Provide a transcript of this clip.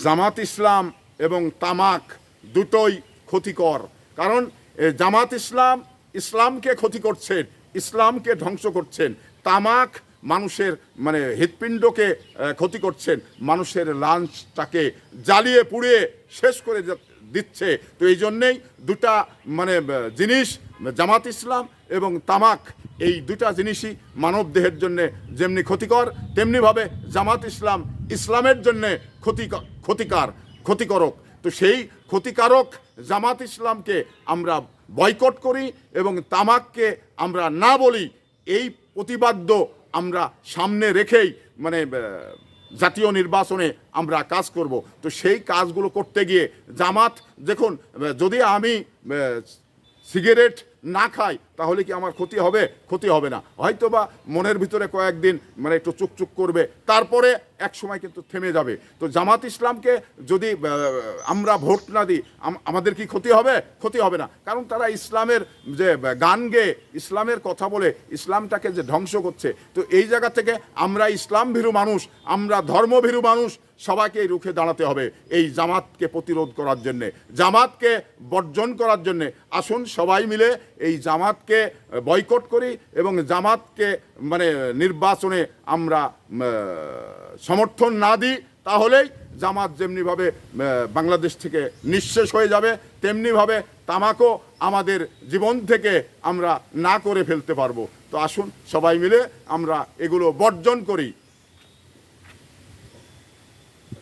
জামাত ইসলাম এবং তামাক দুটোই ক্ষতিকর। কারণ জামাত ইসলাম ইসলামকে ক্ষতি করছেন, ইসলামকে ধ্বংস করছেন। তামাক মানুষের মানে হৃৎপিণ্ডকে ক্ষতি করছেন, মানুষের লাঞ্চটাকে জ্বালিয়ে পুড়িয়ে শেষ করে দিচ্ছে। তো এই জন্যেই দুটা মানে জিনিস, জামাত ইসলাম এবং তামাক, এই দুটা জিনিসই মানব দেহের জন্যে যেমনি ক্ষতিকর, তেমনিভাবে জামাত ইসলাম ইসলামের জন্যে ক্ষতিকারক। তো সেই ক্ষতিকারক জামাত ইসলামকে আমরা বয়কট করি এবং তামাককে আমরা না বলি, এই প্রতিবাদ্য আমরা সামনে রেখেই মানে জাতীয় নির্বাচনে আমরা কাজ করব। তো সেই কাজগুলো করতে গিয়ে জামাত, দেখুন, যদি আমি সিগারেট না খাই তাহলে কি আমার ক্ষতি হবে? ক্ষতি হবে না। হয়তো বা মনের ভিতরে কয়েকদিন মানে একটু চুকচুক করবে, তারপরে এক সময় কিন্তু থেমে যাবে। তো জামাত ইসলামকে যদি আমরা ভোট না দিই, আমাদের কি ক্ষতি হবে? ক্ষতি হবে না। কারণ তারা ইসলামের যে গান গেয়ে ইসলামের কথা বলে ইসলামটাকে যে ধ্বংস করছে। তো এই জায়গা থেকে আমরা ইসলাম ভীরু মানুষ, আমরা ধর্মভীরু মানুষ, সবাইকে রুখে দাঁড়াতে হবে এই জামাতকে প্রতিরোধ করার জন্যে, জামাতকে বর্জন করার জন্যে। আসুন সবাই মিলে এই জামাতকে বয়কট করি এবং জামাতকে মানে নির্বাচনে আমরা সমর্থন না দিই, তাহলেই জামাত যেমনিভাবে বাংলাদেশ থেকে নিঃশেষ হয়ে যাবে, তেমনিভাবে তামাকও আমাদের জীবন থেকে আমরা না করে ফেলতে পারবো। তো আসুন সবাই মিলে আমরা এগুলো বর্জন করি।